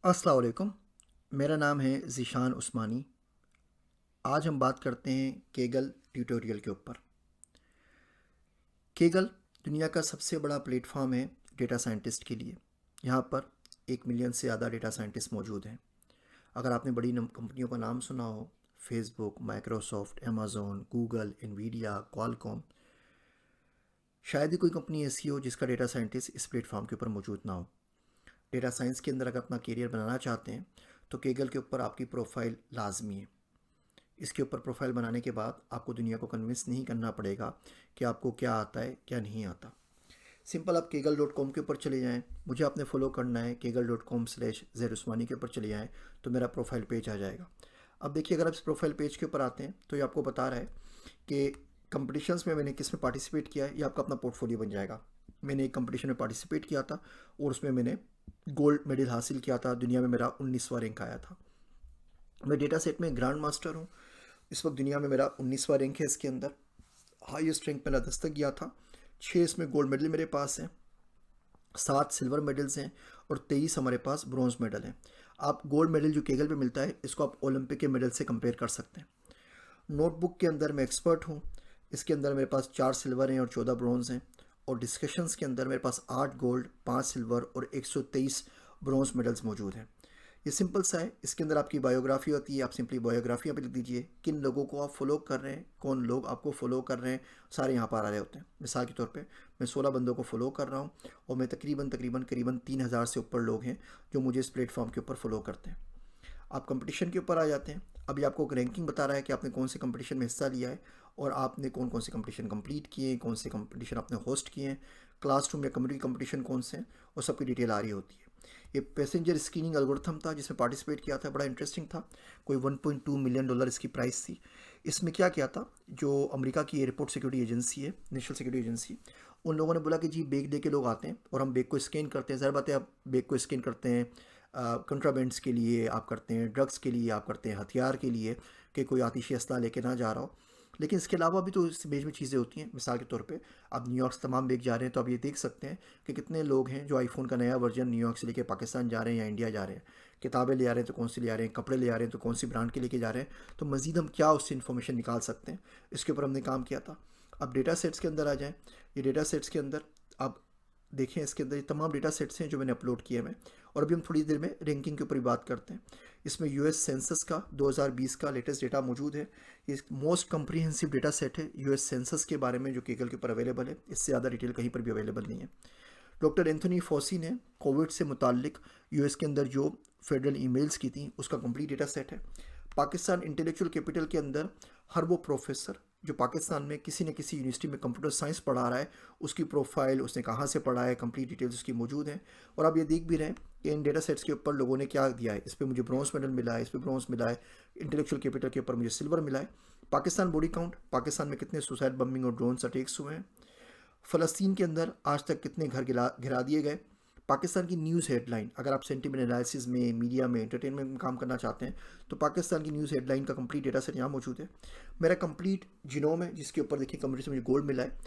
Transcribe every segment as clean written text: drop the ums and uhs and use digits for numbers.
अस्सलाम वालेकुम। मेरा नाम है ज़ीशान उस्मानी। आज हम बात करते हैं केगल ट्यूटोरियल के ऊपर। केगल दुनिया का सबसे बड़ा प्लेटफॉर्म है डेटा साइंटिस्ट के लिए। यहाँ पर 1 मिलियन से ज़्यादा डेटा साइंटिस्ट मौजूद हैं। अगर आपने बड़ी कंपनियों का नाम सुना हो, Facebook, Microsoft, Amazon, Google, Nvidia, Qualcomm, शायद ही कोई कंपनी ऐसी हो जिसका डेटा साइंटिस्ट इस प्लेटफॉर्म के ऊपर मौजूद ना हो। डेटा साइंस के अंदर अगर अपना करियर बनाना चाहते हैं तो केगल के ऊपर आपकी प्रोफाइल लाजमी है। इसके ऊपर प्रोफाइल बनाने के बाद आपको दुनिया को कन्विंस नहीं करना पड़ेगा कि आपको क्या आता है क्या नहीं आता। सिंपल आप केगल.com के ऊपर चले जाएं, मुझे आपने फॉलो करना है केगल.com/ज़ैर उस्मानी के ऊपर चले जाएं तो मेरा प्रोफाइल पेज आ जाएगा। अब देखिए, अगर आप इस प्रोफाइल पेज के ऊपर आते हैं तो ये आपको बता रहा है कि कंपटीशंस में मैंने किस में पार्टिसिपेट किया है। ये आपका अपना पोर्टफोलियो बन जाएगा। मैंने एक कंपटीशन में पार्टिसिपेट किया था और उसमें मैंने गोल्ड मेडल हासिल किया था। दुनिया में मेरा 19वां रैंक आया था। मैं डेटा सेट में ग्रैंड मास्टर हूँ। इस वक्त दुनिया में मेरा 19वां रैंक है। इसके अंदर हाईएस्ट रैंक मेरा दस्तक गया था। 6 इसमें गोल्ड मेडल मेरे पास हैं, 7 सिल्वर मेडल्स हैं और 23 हमारे पास ब्रॉन्ज मेडल हैं। आप गोल्ड मेडल जो केगल पे मिलता है इसको आप ओलंपिक के मेडल से कंपेयर कर सकते हैं। नोटबुक के अंदर मैं एक्सपर्ट हूँ। इसके अंदर मेरे पास 4 सिल्वर हैं और 14 ब्रॉन्ज हैं। और डिस्कशंस के अंदर मेरे पास 8 गोल्ड, 5 सिल्वर और 123 ब्रॉन्ज मेडल्स मौजूद हैं। ये सिंपल सा है। इसके अंदर आपकी बायोग्राफी होती है। आप सिंपली बायोग्राफी यहाँ पे लिख दीजिए, किन लोगों को आप फॉलो कर रहे हैं, कौन लोग आपको फॉलो कर रहे हैं, सारे यहाँ पर आ रहे होते हैं। मिसाल के तौर पे मैं 16 बंदों को फॉलो कर रहा हूँ और मैं करीबन 3,000 से ऊपर लोग हैं जो मुझे इस प्लेटफॉर्म के ऊपर फॉलो करते हैं। आप कंपटीशन के ऊपर आ जाते हैं। अभी आपको एक रैंकिंग बता रहा है कि आपने कौन से कंपटीशन में हिस्सा लिया है और आपने कौन कौन से कंपटीशन कंप्लीट किए हैं, कौन से कंपटीशन आपने होस्ट किए हैं, क्लासरूम या कम्युनिटी कंपटीशन कौन से हैं, और सबकी डिटेल आ रही होती है। ये पैसेंजर स्क्रीनिंग एल्गोरिथम था जिसमें पार्टिसिपेट किया था। बड़ा इंटरेस्टिंग था। कोई $1.2 मिलियन इसकी प्राइस थी। इसमें क्या किया था, जो अमेरिका की एयरपोर्ट सिक्योरिटी एजेंसी है, नेशनल सिक्योरिटी एजेंसी, उन लोगों ने बोला कि जी बैग दे के लोग आते हैं और हम बैग को स्कैन करते हैं। ज़ाहिर बात है, आप बैग को स्कैन करते हैं कंट्राबेंड्स के लिए, आप करते हैं ड्रग्स के लिए, आप करते हैं हथियार के लिए कि कोई आतिशी असला लेके ना जा रहा हो। लेकिन इसके अलावा भी तो इस बेज में चीज़ें होती हैं। मिसाल के तौर पे आप न्यूयॉर्क से तमाम बेग जा रहे हैं तो आप ये देख सकते हैं कि कितने लोग हैं जो आईफोन का नया वर्जन न्यूयॉर्क से लेके पाकिस्तान जा रहे हैं या इंडिया जा रहे हैं। किताबें ले आ रहे हैं तो कौन सी ले आ रहे हैं, कपड़े ले आ रहे हैं तो कौन सी ब्रांड के लेके जा रहे हैं। तो मज़ीद हम क्या उससे इन्फॉर्मेशन निकाल सकते हैं, इसके ऊपर हमने काम किया था। अब डेटा सेट्स के अंदर आ जाएँ। ये डेटा सेट्स के अंदर आप देखें, इसके अंदर ये तमाम डेटा सेट्स हैं जो मैंने अपलोड किए हैं। और अभी हम थोड़ी देर में रैंकिंग के ऊपर भी बात करते हैं। इसमें यूएस सेंसस का 2020 का लेटेस्ट डेटा मौजूद है। ये मोस्ट कम्प्रीहेंसिव डेटा सेट है यूएस सेंसस के बारे में जो केगल के ऊपर अवेलेबल है। इससे ज़्यादा डिटेल कहीं पर भी अवेलेबल नहीं है। डॉक्टर एंथनी फॉसी ने कोविड से मुतालिक यूएस के अंदर जो फेडरल ईमेल्स की थी उसका कंप्लीट डेटा सेट है। पाकिस्तान इंटेलेक्चुअल कैपिटल के अंदर हर वो प्रोफेसर जो पाकिस्तान में किसी न किसी यूनिवर्सिटी में कंप्यूटर साइंस पढ़ा रहा है, उसकी प्रोफाइल, उसने कहाँ से पढ़ा है, कंप्लीट डिटेल्स उसकी मौजूद हैं। और आप ये देख भी रहे हैं कि इन डेटा सेट्स के ऊपर लोगों ने क्या दिया है। इस पर मुझे ब्रॉन्ज मेडल मिला है, इस पर ब्रॉन्ज मिला है। इंटेलेक्चुअल कैपिटल के ऊपर मुझे सिल्वर मिला है। पाकिस्तान बॉडी काउंट, पाकिस्तान में कितने सुसाइड बम्बिंग और ड्रोन अटैक्स हुए हैं। फ़लस्तीन के अंदर आज तक कितने घर गिरा दिए गए। पाकिस्तान की न्यूज़ हेडलाइन, अगर आप सेंटिमेंट एनालिसिस में, मीडिया में, एंटरटेनमेंट में काम करना चाहते हैं तो पाकिस्तान की न्यूज़ हेडलाइन का कंप्लीट डेटा सेट यहाँ मौजूद है। मेरा कंप्लीट जीनोम है जिसके ऊपर देखिए कंप्यूटर से मुझे गोल्ड मिला है।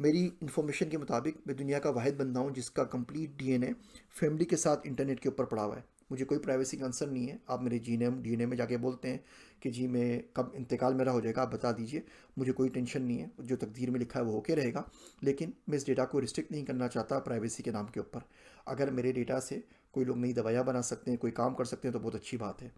मेरी इन्फॉर्मेशन के मुताबिक मैं दुनिया का वाहिद बंदा हूँ जिसका कंप्लीट डीएनए फैमिली के साथ इंटरनेट के ऊपर पड़ा हुआ है। मुझे कोई प्राइवेसी कंसर्न नहीं है। आप मेरे जीनोम डीएनए में जाके बोलते हैं कि जी मैं कब इंतकाल मेरा हो जाएगा, आप बता दीजिए, मुझे कोई टेंशन नहीं है। जो तकदीर में लिखा है वो होके रहेगा। लेकिन मैं इस डेटा को रिस्ट्रिक्ट नहीं करना चाहता प्राइवेसी के नाम के ऊपर। अगर मेरे डेटा से कोई लोग नई दवाइयाँ बना सकते हैं, कोई काम कर सकते हैं तो बहुत अच्छी बात है।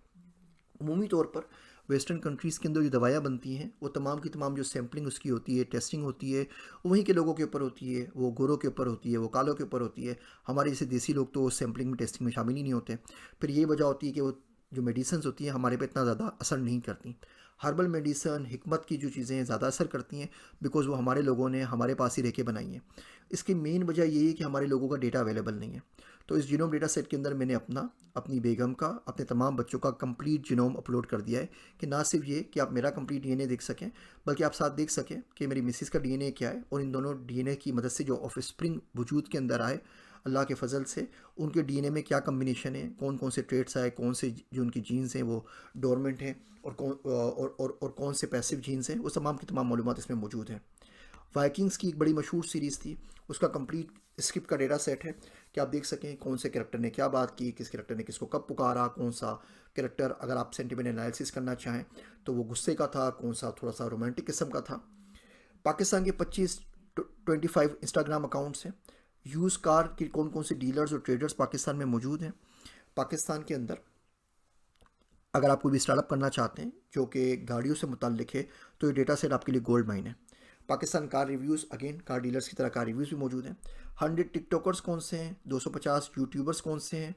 अमूमी तौर पर वेस्टर्न कंट्रीज़ के अंदर जो दवाइयाँ बनती हैं वो तमाम की तमाम जो सैम्पलिंग उसकी होती है, टेस्टिंग होती है, वो वहीं के लोगों के ऊपर होती है। वो गोरों के ऊपर होती है, वो कालों के ऊपर होती है। हमारे जैसे देसी लोग तो सैम्पलिंग में, टेस्टिंग में शामिल ही नहीं होते। फिर ये वजह होती है कि वो जो मेडिसिन होती हैं हमारे पे इतना ज़्यादा असर नहीं करती। हर्बल मेडिसन, हिकमत की जो चीज़ें हैं ज़्यादा असर करती हैं बिकॉज़ वो हमारे लोगों ने हमारे पास ही रह के बनाई हैं। इसकी मेन वजह यही है कि हमारे लोगों का डेटा अवेलेबल नहीं है। तो इस जीनोम डेटा सेट के अंदर मैंने अपनी बेगम का, अपने तमाम बच्चों का कंप्लीट जीनोम अपलोड कर दिया है कि ना सिर्फ ये कि आप मेरा कंप्लीट डीएनए देख सकें, बल्कि आप साथ देख सकें कि मेरी मिसिस का डीएनए क्या है। और इन दोनों डीएनए की मदद से जो ऑफस्प्रिंग वजूद के अंदर आए अल्लाह के फजल से, उनके डीएनए में क्या कम्बिनेशन है, कौन कौन से ट्रेड्स आए, कौन से जो उनकी जीन्स हैं वो डोरमेंट हैं और कौन से पैसिव जीन्स हैं, वो तमाम की तमाम मालूमात इसमें मौजूद हैं। वाइकिंग्स की एक बड़ी मशहूर सीरीज़ थी, उसका कंप्लीट स्क्रिप्ट का डेटा सेट है कि आप देख सकें कौन से कैरेक्टर ने क्या बात की, किस कैरेक्टर ने किसको कब पुकारा, कौन सा कैरेक्टर अगर आप सेंटिमेंट एनालिसिस करना चाहें तो वो गुस्से का था, कौन सा थोड़ा सा रोमांटिक किस्म का था। पाकिस्तान के 25 इंस्टाग्राम अकाउंट्स हैं। यूज़ कार की कौन कौन से डीलर्स और ट्रेडर्स पाकिस्तान में मौजूद हैं। पाकिस्तान के अंदर अगर आप कोई भी स्टार्टअप करना चाहते हैं जो कि गाड़ियों से मुताल्लिक है तो ये डेटा सेट आपके लिए गोल्ड माइन है। Pakistan car reviews, again car dealers की तरह कार रिव्यूज़ भी मौजूद हैं। 100 टिकटॉकर्स कौन से हैं, 250 यूट्यूबर्स कौन से हैं।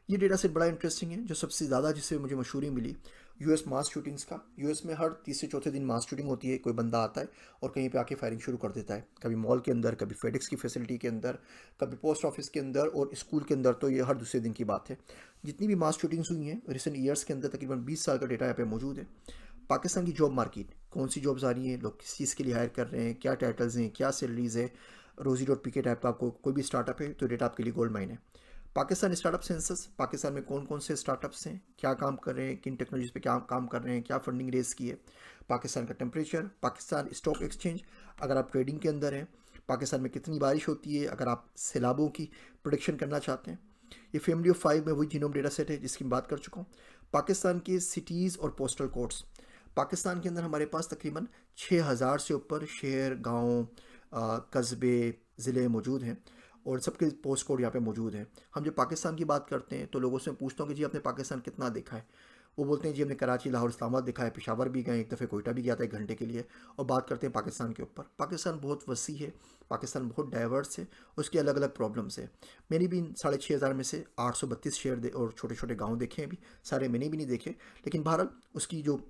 ये डेटा सेट बड़ा इंटरेस्टिंग है। जो सबसे ज़्यादा जिससे मुझे मशहूरी मिली यूएस मास शूटिंग्स का। यूएस में हर तीसरे चौथे दिन मास शूटिंग होती है। कोई बंदा आता है और कहीं पे आके फायरिंग शुरू कर देता है, कभी मॉल के अंदर, कभी फेडेक्स की फैसिलिटी के अंदर, कभी पोस्ट ऑफिस के अंदर और स्कूल के अंदर। तो ये हर दूसरे दिन की बात है। जितनी भी मास शूटिंग्स हुई हैं रिसेंट ईयर्स के अंदर, तकरीबन 20 साल का डेटा यहाँ पे मौजूद है। पाकिस्तान की जॉब मार्केट, कौन सी जॉब्स आ रही हैं, लोग किस चीज़ के लिए हायर कर रहे हैं, क्या टाइटल्स हैं, क्या सैलरीज है। Rozy.pk टाइप का आपको कोई भी स्टार्टअप है तो डेटा आपके लिए गोल्ड माइन है। पाकिस्तान स्टार्टअप सेंसस, पाकिस्तान में कौन कौन से स्टार्टअप्स हैं, क्या काम कर रहे हैं, किन टेक्नोलॉजीज पे क्या काम कर रहे हैं, क्या फंडिंग रेस की है। पाकिस्तान का टेम्परेचर, पाकिस्तान स्टॉक एक्सचेंज, अगर आप ट्रेडिंग के अंदर हैं, पाकिस्तान में कितनी बारिश होती है, अगर आप सैलाबों की प्रोडिक्शन करना चाहते हैं। ये फैमिली ऑफ 5 में वही जीनोम डेटा सेट है जिसकी मैं बात कर चुका हूँ। पाकिस्तान के सिटीज़ और पोस्टल कोड्स, पाकिस्तान के अंदर हमारे पास तकरीबन 6000 से ऊपर शहर, गांव, कस्बे, ज़िले मौजूद हैं और सबके पोस्ट कोड यहाँ पे मौजूद हैं। हम जब पाकिस्तान की बात करते हैं तो लोगों से पूछता हूँ कि जी आपने पाकिस्तान कितना देखा है। वो बोलते हैं जी हमने कराची, लाहौर, इस्लामाबाद देखा है, पेशावर भी गए, एक दफ़े कोयटा भी गया था 1 घंटे के लिए। और बात करते हैं पाकिस्तान के ऊपर। पाकिस्तान बहुत वसी है, पाकिस्तान बहुत डाइवर्स है, उसकी अलग अलग प्रॉब्लम्स है। मैंने भी 6500 में से 832 शहर और छोटे छोटे गाँव देखे हैं भी, सारे मैंने भी नहीं देखे, लेकिन बहरहाल उसकी जो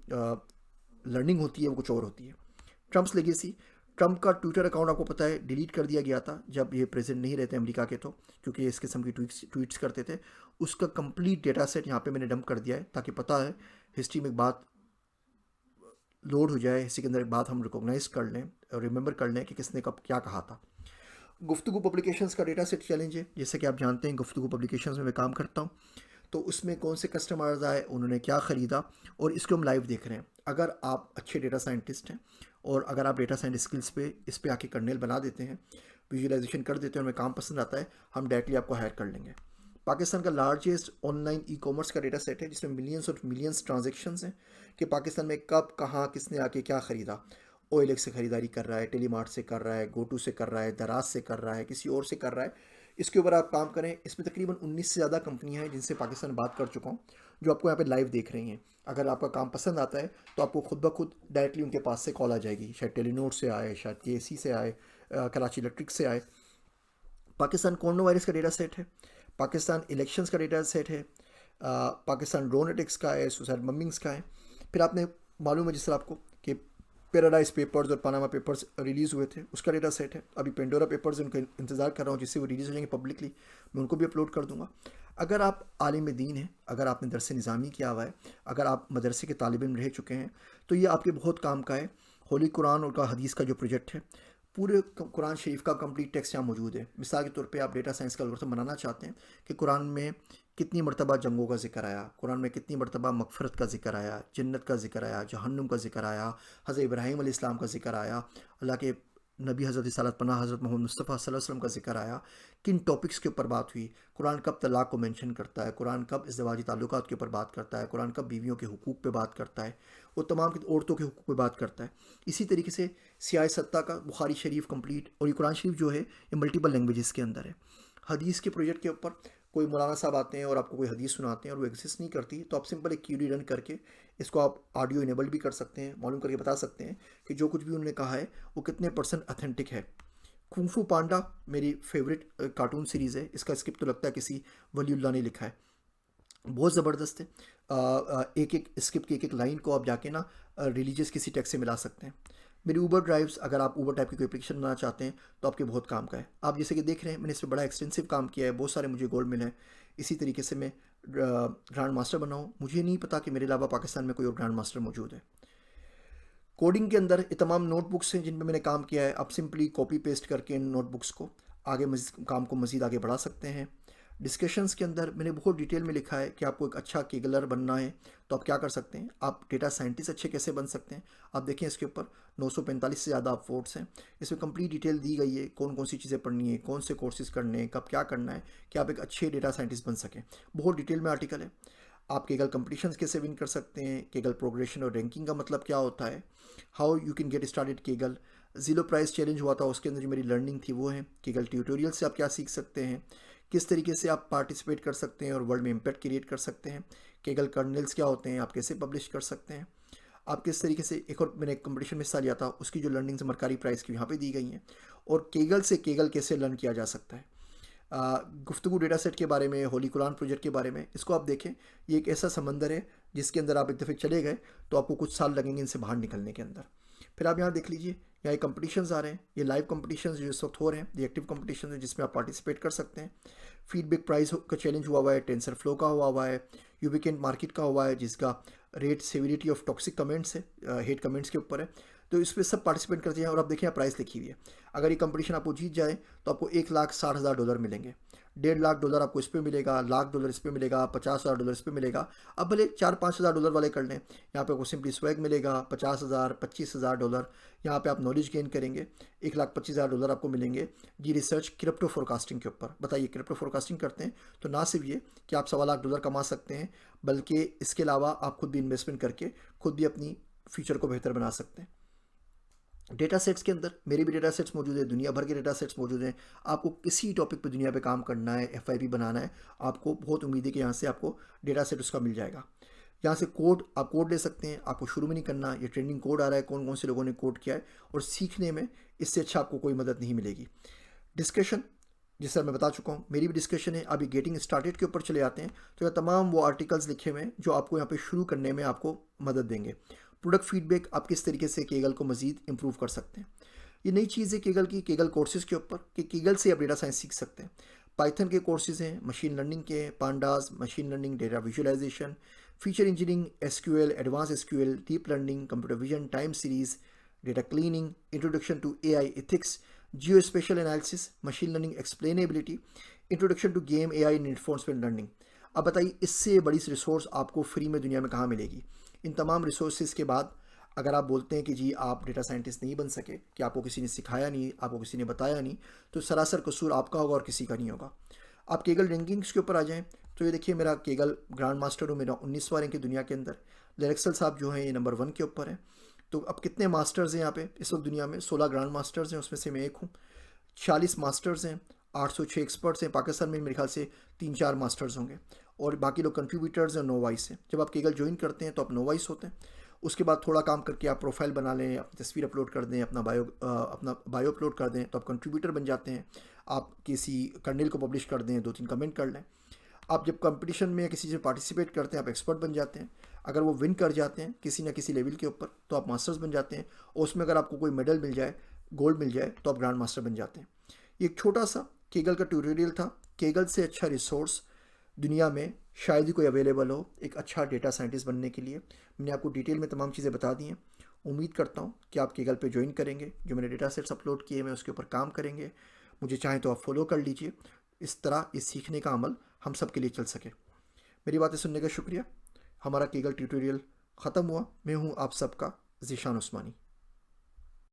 लर्निंग होती है वो कुछ और होती है। ट्रम्प्स लेगेसी, ट्रम्प का ट्विटर अकाउंट आपको पता है डिलीट कर दिया गया था जब ये प्रेसिडेंट नहीं रहते अमेरिका के, तो क्योंकि इस किस्म की ट्वीट्स करते थे। उसका कंप्लीट डेटा सेट यहाँ पे मैंने डंप कर दिया है ताकि पता है हिस्ट्री में एक बात लोड हो जाए, हिस्ट्री के अंदर एक बात हम रिकॉग्नाइज कर लें और रिमेंबर कर लें कि किसने कब क्या कहा था। गुफ्तगू पब्लिकेशंस का डेटा सेट चैलेंज है। जैसे कि आप जानते हैं गुफ्तगू पब्लिकेशंस में मैं काम करता हूँ, तो उसमें कौन से कस्टमर्स आए, उन्होंने क्या ख़रीदा, और इसको हम लाइव देख रहे हैं। अगर आप अच्छे डेटा साइंटिस्ट हैं और अगर आप डेटा साइंस स्किल्स पे इस पे आके कर्नेल बना देते हैं, विजुअलाइजेशन कर देते हैं और हमें काम पसंद आता है, हम डायरेक्टली आपको हायर कर लेंगे। पाकिस्तान का लार्जेस्ट ऑनलाइन ई कॉमर्स का डेटा सेट है जिसमें मिलियंस और मिलियंस ट्रांजेक्शन्स हैं कि पाकिस्तान में कब, कहाँ, किसने आके क्या ख़रीदा। OLX से ख़रीदारी कर रहा है, टेलीमार्ट से कर रहा है, GoTo से कर रहा है, दराज से कर रहा है, किसी और से कर रहा है। इसके ऊपर आप काम करें। इसमें तकरीबन 19 से ज़्यादा कंपनियां हैं जिनसे पाकिस्तान बात कर चुका हूँ, जो आपको यहाँ पे लाइव देख रही हैं। अगर आपका काम पसंद आता है तो आपको खुद ब खुद डायरेक्टली उनके पास से कॉल आ जाएगी। शायद टेलीनोर से आए, शायद KC से आए, कराची इलेक्ट्रिक से आए। पाकिस्तान कोरोना वायरस का डेटा सेट है, पाकिस्तान इलेक्शंस का डेटा सेट है, पाकिस्तान ड्रोन अटैक्स का है, सुसाइड बम्बिंग्स का है। फिर आपने मालूम है जिस तरह आपको कि पैराडाइज पेपर्स और पनामा पेपर्स रिलीज़ हुए थे, उसका डेटा सेट है। अभी पेंडोरा पेपर्स उनका इंतज़ार कर रहा हूँ जिससे वो रिलीज़ हो जाएंगे पब्लिकली, मैं उनको भी अपलोड कर दूँगा। अगर आप आलिम दीन हैं, अगर आपने दरस निज़ामी किया हुआ है, अगर आप मदरसे के तालिब इल्म रह चुके हैं, तो ये आपके बहुत काम का है। होली कुरान और का हदीस का जो प्रोजेक्ट है, पूरे कुरान शरीफ का कंप्लीट टेक्स्ट यहाँ मौजूद है। मिसाल के तौर पे आप डेटा साइंस का एल्गोरिथम बनाना चाहते हैं कि कुरान में कितनी मरतबा जंगों का जिक्र आया, कुरान में कितनी मरतबा मगफरत का जिक्र आया, जन्नत का जिक्र आया, जहन्नुम का जिक्र आया, हज़रत इब्राहीम अलैहिस्सलाम का जिक्र आया, अल्लाह के नबी हज़रत रिसालत पनाह हज़रत मोहम्मद मुस्तफ़ा सल्लल्लाहु अलैहि वसल्लम का जिक्र आया, किन टॉपिक्स के ऊपर बात हुई, कुरान कब तलाक़ को मेंशन करता है, कुरान कब इज़्दिवाजी ताल्लुकात के ऊपर बात करता है, कुरान कब बीवियों के हुकूक़ पे बात करता है, वो तमाम औरतों के हुकूक़ पे बात करता है। इसी तरीके से सियाह सत्ता का बुखारी शरीफ कंप्लीट, और ये कुरान शरीफ जो है ये मल्टीपल लैंग्वेजेस के अंदर है। हदीस के प्रोजेक्ट के ऊपर कोई मौलाना साहब आते हैं और आपको कोई हदीस सुनाते हैं और वो एग्जिस्ट नहीं करती, तो आप सिंपल एक क्यूरी रन करके इसको आप ऑडियो इनेबल भी कर सकते हैं, मालूम करके बता सकते हैं कि जो कुछ भी उन्होंने कहा है वो कितने % ऑथेंटिक है। कुंफू पांडा मेरी फेवरेट कार्टून सीरीज़ है, इसका स्क्रिप्ट तो लगता है किसी वलीउल्लाह ने लिखा है, बहुत ज़बरदस्त है। एक एक स्क्रिप्ट की एक एक लाइन को आप जाके ना रिलीजियस किसी टेक्स्ट से मिला सकते हैं। मेरी ऊबर ड्राइव्स, अगर आप ऊबर टाइप की कोई एप्लीकेशन बनाना चाहते हैं तो आपके बहुत काम का है। आप जैसे कि देख रहे हैं मैंने इस पर बड़ा एक्सटेंसिव काम किया है, बहुत सारे मुझे गोल्ड मिले हैं। इसी तरीके से मैं ग्रैंड मास्टर बना हूँ, मुझे नहीं पता कि मेरे अलावा पाकिस्तान में कोई और ग्रैंड मास्टर मौजूद है। कोडिंग के अंदर ये तमाम नोटबुक्स हैं जिन पर मैंने काम किया है। आप सिंपली कॉपी पेस्ट करके इन नोटबुक्स को आगे काम को मज़ीद आगे बढ़ा सकते हैं। डिस्कशंस के अंदर मैंने बहुत डिटेल में लिखा है कि आपको एक अच्छा केगलर बनना है तो आप क्या कर सकते हैं, आप डेटा साइंटिस्ट अच्छे कैसे बन सकते हैं। आप देखें इसके ऊपर 945 से ज़्यादा आप वोट्स हैं, इसमें कंप्लीट डिटेल दी गई है कौन कौन सी चीज़ें पढ़नी है, कौन से कोर्सेज करने हैं, कब क्या करना है कि आप एक अच्छे डेटा साइंटिस्ट बन सकें। बहुत डिटेल में आर्टिकल है। आप केगल कंपटीशंस कैसे विन कर सकते हैं, केगल प्रोग्रेशन और रैंकिंग का मतलब क्या होता है, how you can get started Kaggle, zero price challenge हुआ था उसके अंदर जो मेरी लर्निंग थी वो है, केगल ट्यूटोरियल से आप क्या सीख सकते हैं, किस तरीके से आप पार्टिसिपेट कर सकते हैं और वर्ल्ड में इम्पैक्ट क्रिएट कर सकते हैं, केगल कर्नल्स क्या होते हैं, आप कैसे पब्लिश कर सकते हैं, आप किस तरीके से, एक और मैंने कंपटीशन में हिस्सा लिया था उसकी जो लर्निंग्स मरकारी प्राइज़ की यहाँ पे दी गई हैं, और केगल से केगल कैसे लर्न किया जा सकता है। गुफ्तगू डेटा सेट के बारे में, होली कुरान प्रोजेक्ट के बारे में, इसको आप देखें। ये एक ऐसा समंदर है जिसके अंदर आप एक दफ़े चले गए तो आपको कुछ साल लगेंगे इनसे बाहर निकलने के अंदर। फिर आप यहाँ देख लीजिए, यहाँ एक कंपटीशंस आ रहे हैं, ये लाइव कंपटीशंस जो इस वक्त हो रहे हैं, ये एक्टिव कंपटीशन है जिसमें आप पार्टिसिपेट कर सकते हैं। फीडबैक प्राइस का चैलेंज हुआ है, टेंसर फ्लो का हुआ है, यूबिकेंट मार्केट का हुआ है जिसका रेट सेविरिटी ऑफ टॉक्सिक कमेंट्स है, हेट कमेंट्स के ऊपर है। तो इस पर सब पार्टिसिपेट करते हैं और आप देखिए यहाँ प्राइस लिखी हुई है। अगर ये कंपटीशन आपको जीत जाए तो आपको $1,60,000 मिलेंगे, $1.5 लाख आपको इस पर मिलेगा, $1,00,000 इस पर मिलेगा, $50,000 इस पर मिलेगा। अब भले $4-5 हज़ार वाले कर लें, यहाँ पे आपको सिंपली स्वैग मिलेगा 50,000, $25,000। यहाँ पे आप नॉलेज गेन करेंगे, $1,25,000 आपको मिलेंगे। जी रिसर्च क्रिप्टो फोरकास्टिंग के ऊपर, बताइए क्रिप्टो फोरकास्टिंग करते हैं तो ना सिर्फ ये कि आप $1.25 लाख कमा सकते हैं, बल्कि इसके अलावा आप खुद भी इन्वेस्टमेंट करके खुद भी अपनी फ्यूचर को बेहतर बना सकते हैं। डेटा सेट्स के अंदर मेरे भी डेटा सेट्स मौजूद है, दुनिया भर के डेटा सेट्स मौजूद हैं। आपको किसी टॉपिक पे दुनिया पे काम करना है, FIP बनाना है, आपको बहुत उम्मीद है कि यहाँ से आपको डेटा सेट उसका मिल जाएगा। यहाँ से कोड, आप कोड ले सकते हैं, आपको शुरू में नहीं करना। ये ट्रेंडिंग कोड आ रहा है, कौन कौन से लोगों ने कोड किया है, और सीखने में इससे अच्छा आपको कोई मदद नहीं मिलेगी। डिस्कशन, जिससे मैं बता चुका हूँ, मेरी भी डिस्कशन है। अभी गेटिंग स्टार्टेड के ऊपर चले आते हैं तो यह तमाम वो आर्टिकल्स लिखे हुए हैं जो आपको यहाँ पे शुरू करने में आपको मदद देंगे। प्रोडक्ट फीडबैक, आप किस तरीके से केगल को मज़ीद इम्प्रूव कर सकते हैं। ये नई चीज़ है केगल की, केगल कोर्सेज़ के ऊपर, कि केगल से आप डेटा साइंस सीख सकते हैं। पाइथन के कोर्सेज़ हैं, मशीन लर्निंग के, pandas, machine learning, data visualisation, feature engineering, SQL, advance SQL, deep learning, computer vision, time series, data cleaning, introduction to AI ethics, geospatial analysis, machine learning explainability, introduction to game AI and reinforcement learning. अब बताइए इससे बड़ी resource आपको free में दुनिया में कहाँ मिलेगी। इन तमाम रिसोर्सेज के बाद अगर आप बोलते हैं कि जी आप डेटा साइंटिस्ट नहीं बन सके, कि आपको किसी ने सिखाया नहीं, आपको किसी ने बताया नहीं, तो सरासर कसूर आपका होगा और किसी का नहीं होगा। आप केगल रैंकिंग्स के ऊपर आ जाएं तो ये देखिए, मेरा केगल ग्रैंड मास्टर हूँ, मेरा 19वां रैंक है दुनिया के अंदर। लेरेक्सल साहब जो हैं ये नंबर 1 के ऊपर है। तो अब कितने मास्टर्स हैं यहाँ पे इस वक्त दुनिया में? 16 ग्रैंड मास्टर्स हैं, उसमें से मैं एक हूँ। 40 मास्टर्स हैं, 806 एक्सपर्ट्स हैं। पाकिस्तान में मेरे ख्याल से 3-4 मास्टर्स होंगे, और बाकी लोग कंट्रीब्यूटर्स हैं, नोवाइस हैं। जब आप केगल ज्वाइन करते हैं तो आप नोवाइस होते हैं। उसके बाद थोड़ा काम करके आप प्रोफाइल बना लें, अपनी तस्वीर अपलोड कर दें, अपना बायो अपलोड कर दें, तो आप कंट्रीब्यूटर बन जाते हैं। आप किसी कर्नेल को पब्लिश कर दें, 2-3 कमेंट कर लें। आप जब कंपटीशन में किसी से पार्टिसिपेट करते हैं आप एक्सपर्ट बन जाते हैं। अगर वो विन कर जाते हैं किसी न किसी लेवल के ऊपर तो आप मास्टर्स बन जाते हैं, और उसमें अगर आपको कोई मेडल मिल जाए, गोल्ड मिल जाए, तो आप ग्रैंड मास्टर बन जाते हैं। ये एक छोटा सा केगल का ट्यूटोरियल था। केगल से अच्छा रिसोर्स दुनिया में शायद ही कोई अवेलेबल हो एक अच्छा डेटा साइंटिस्ट बनने के लिए। मैंने आपको डिटेल में तमाम चीज़ें बता दी हैं। उम्मीद करता हूँ कि आप केगल पे ज्वाइन करेंगे। जो मैंने डेटा सेट्स अपलोड किए मैं उसके ऊपर काम करेंगे। मुझे चाहें तो आप फॉलो कर लीजिए। इस तरह इस सीखने का अमल हम सब के लिए चल सके। मेरी बातें सुनने का शुक्रिया। हमारा केगल ट्यूटोरियल ख़त्म हुआ। मैं हूँ आप सबका ज़ीशान उस्मानी।